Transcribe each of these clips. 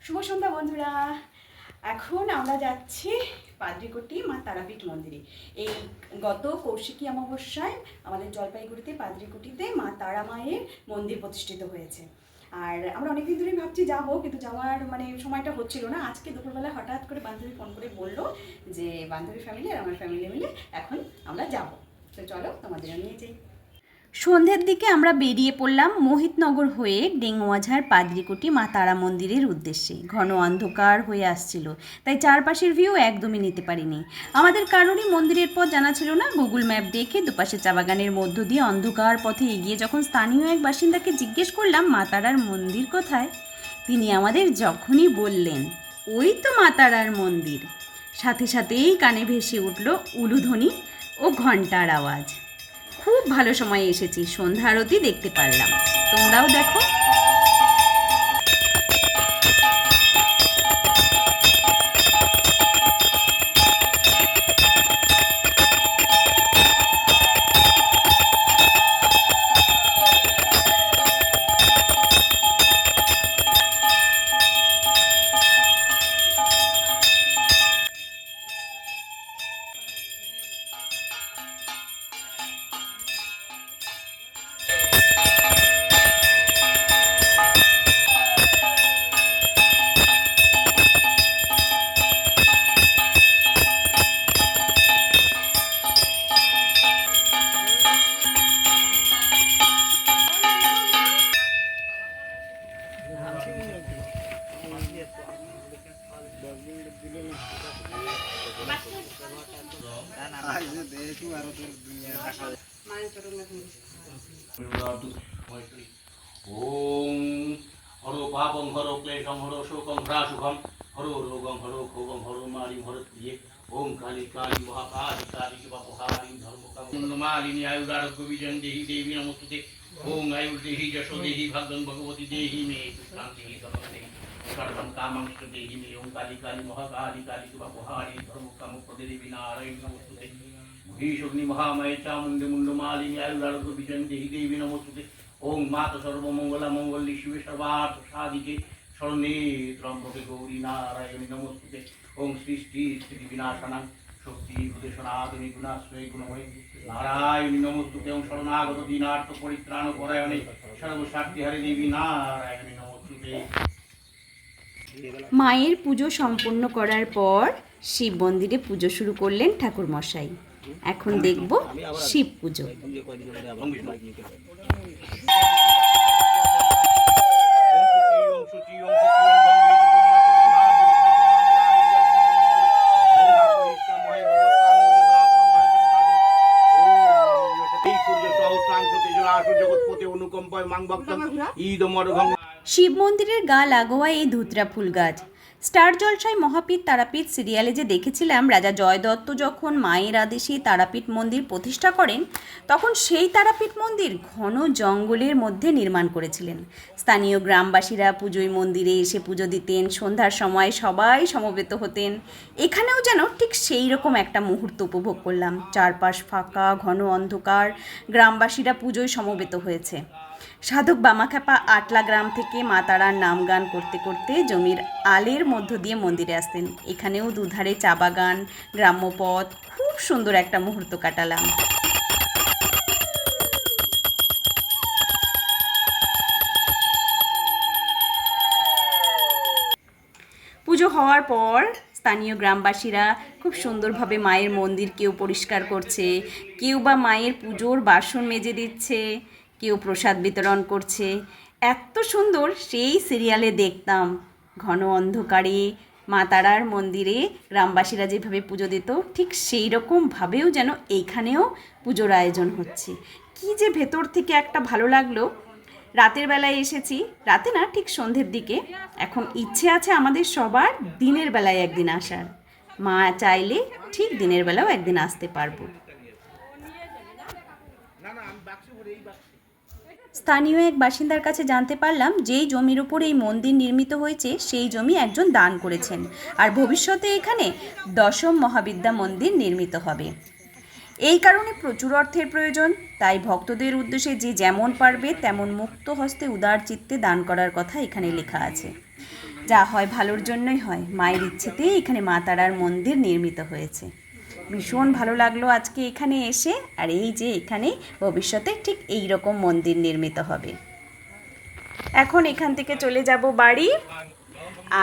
শুভ সন্ধ্যা বন্ধুরা। এখন আমরা যাচ্ছি পাদ্রিকুটি মা তারাপীঠ মন্দিরে। এই গত কৌশিকী অমাবস্যায় আমাদের জলপাইগুড়িতে পাদ্রিকুটিতে মা তারা মায়ের মন্দির প্রতিষ্ঠিত হয়েছে। আর আমরা অনেকদিন ধরেই ভাবছি যাবো, কিন্তু যাওয়ার সময়টা হচ্ছিল না। আজকে দুপুরবেলা হঠাৎ করে বান্ধবী ফোন করে বললো যে বান্ধবী ফ্যামিলি আর আমার ফ্যামিলি মিলে এখন আমরা যাব। তো চলো তোমাদেরও নিয়ে যাই। সন্ধ্যের দিকে আমরা বেরিয়ে পড়লাম মোহিতনগর হয়ে ডেঙ্গুয়াঝাড় পাদ্রিকুটি মা তারা মন্দিরের উদ্দেশ্যে। ঘন অন্ধকার হয়ে আসছিল, তাই চারপাশের ভিউ একদমই নিতে পারিনি। আমাদের কারোরই মন্দিরের পথ জানা ছিল না। গুগল ম্যাপ দেখে দুপাশে চা বাগানের মধ্য দিয়ে অন্ধকার পথে এগিয়ে যখন স্থানীয় এক বাসিন্দাকে জিজ্ঞেস করলাম মা তারার মন্দির কোথায়, তিনি আমাদের যখনই বললেন ওই তো মা তারার মন্দির, সাথে সাথেই কানে ভেসে উঠল উলুধ্বনি ও ঘণ্টার আওয়াজ। খুব ভালো সময়ে এসেছি, সন্ধ্যা আরতি দেখতে পারলাম। তোমরাও দেখো। ওম হরো পাপং হরো ক্লেশং হরো শোকং হ্রাসুখম হরো রোগং হরো ক্ষোভং হরো মারিং হরো প্রিয়ে ওম কালী কালী মহাকালী কালী বাপহারি ধর্মকাম মালিনী আয়ুরারোগ্য বিজয়ং দেহি দেবী নমস্তুতে। ওম আয়ুর দেহি যশো দেহি ভাগ্যং ভগবতী দেহি মে শান্তি দেহি সর্বং কামংষ্ট দেহি মে। ওম কালী কালী মহাকালী কালী বাপহারি ধর্মকাম প্রদেবী নারায়ণ নমস্তুতে। ভীষগ্নি মহামায়ে চামুণ্ডে মুন্ড মালিনী আয়ুরারোগ্য বিজয়ং দেহি দেবী নমস্তুতে। ওম মাত সর্বমঙ্গলা মঙ্গলী শিবে সর্বার্থ সাধিকে শরণে ত্রম্বকে গৌরী নারায়ণী নমস্তুতে। ওম সৃষ্টি স্থিতি বিনাশনাং শক্তি ভূতে সনাতনী গুণাশ্রয় গুণময়ী নারায়ণী নমস্তুতে। ওম শরণাগত দীনার্থ পরিত্রাণ পরায়ণে সর্বস্বার্থিহারে দেবী নারায়ণী নমস্তুতে। মায়ের পুজো সম্পন্ন করার পর শিব মন্দিরে পুজো শুরু করলেন ঠাকুরমশাই। এখন দেখব শিব পুজো। শিব মন্দিরের গা লাগোয়া এই ধুতরা ফুল গাছ। স্টার জলসায় মহাপীঠ তারাপীঠ সিরিয়ালে যে দেখেছিলাম রাজা জয়দত্ত যখন মায়ের আদেশে তারাপীঠ মন্দির প্রতিষ্ঠা করেন, তখন সেই তারাপীঠ মন্দির ঘন জঙ্গলের মধ্যে নির্মাণ করেছিলেন। স্থানীয় গ্রামবাসীরা পুজোয় মন্দিরে এসে পুজো দিতেন, সন্ধ্যার সময় সবাই সমবেত হতেন। এখানেও যেন ঠিক সেই রকম একটা মুহূর্ত উপভোগ করলাম। চারপাশ ফাঁকা, ঘন অন্ধকার, গ্রামবাসীরা পুজোয় সমবেত হয়েছে। সাধক বামাখ্যাপা আটলা গ্রাম থেকে মা তারার নাম গান করতে করতে জমির আলের মধ্য দিয়ে মন্দিরে আসতেন। এখানেও দুধারে চা বাগান, গ্রাম্যপথ, খুব সুন্দর একটা মুহূর্ত কাটালাম। পুজো হওয়ার পর স্থানীয় গ্রামবাসীরা খুব সুন্দরভাবে মায়ের মন্দির কেউ পরিষ্কার করছে, কেউ বা মায়ের পুজোর বাসন মেজে দিচ্ছে, কেউ প্রসাদ বিতরণ করছে। এত সুন্দর সেই সিরিয়ালে দেখতাম। ঘন অন্ধকারে মা তারার মন্দিরে গ্রামবাসীরা যেভাবে পুজো দিত, ঠিক সেই রকমভাবেও যেন এইখানেও পুজোর আয়োজন হচ্ছে। কি যে ভেতর থেকে একটা ভালো লাগলো। রাতের বেলায় এসেছি, রাতে না ঠিক সন্ধ্যের দিকে। এখন ইচ্ছে আছে আমাদের সবার দিনের বেলায় একদিন আসার। মা চাইলে ঠিক দিনের বেলাও একদিন আসতে পারবো। স্থানীয় এক বাসিন্দার কাছে জানতে পারলাম যেই জমির উপর এই মন্দির নির্মিত হয়েছে সেই জমি একজন দান করেছেন, আর ভবিষ্যতে এখানে দশম মহাবিদ্যা মন্দির নির্মিত হবে। এই কারণে প্রচুর অর্থের প্রয়োজন, তাই ভক্তদের উদ্দেশ্যে যে যেমন পারবে তেমন মুক্ত হস্তে উদার চিত্তে দান করার কথা এখানে লেখা আছে। যা হয় ভালোর জন্যই হয়, মায়ের ইচ্ছেতেই এখানে মা তারার মন্দির নির্মিত হয়েছে। ভীষণ ভালো লাগলো আজকে এখানে এসে। আর এই যে এখানে ভবিষ্যতে ঠিক এই রকম মন্দির নির্মিত হবে। এখন এখান থেকে চলে যাব বাড়ি।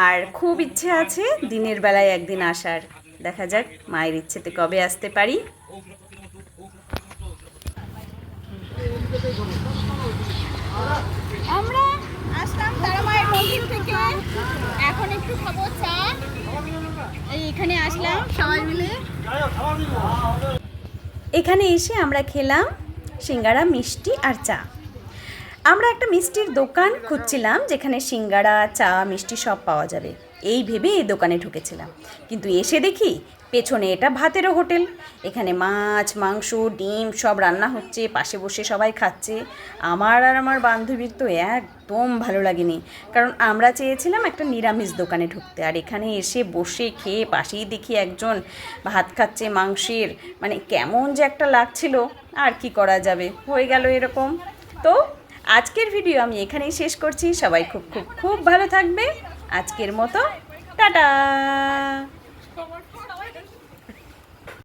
আর খুব ইচ্ছে আছে দিনের বেলায় একদিন আসার। দেখা যাক মায়ের ইচ্ছেতে কবে আসতে পারি। আমরা আসলাম তারা মায়ের মন্দির থেকে, এখন একটু খাবো চা। এই এখানে আসলাম সবাই মিলে। এখানে এসে আমরা খেলাম সিঙ্গারা, মিষ্টি আর চা। আমরা একটা মিষ্টির দোকান খুঁজছিলাম যেখানে সিঙ্গারা, চা, মিষ্টি সব পাওয়া যাবে, এই ভেবে এই দোকানে ঢুকেছিলাম। কিন্তু এসে দেখি পেছনে এটা ভাতেরও হোটেল। এখানে মাছ, মাংস, ডিম সব রান্না হচ্ছে, পাশে বসে সবাই খাচ্ছে। আমার আর আমার বান্ধবীর তো একদম ভালো লাগেনি, কারণ আমরা চেয়েছিলাম একটা নিরামিষ দোকানে ঢুকতে। আর এখানে এসে বসে খেয়ে পাশেই দেখি একজন ভাত খাচ্ছে মাংসের, মানে কেমন যে একটা লাগছিল। আর কি করা যাবে, হয়ে গেল এরকম। তো আজকের ভিডিও আমি এখানেই শেষ করছি। সবাই খুব খুব খুব ভালো থাকবে। আজকের মতো টাটা।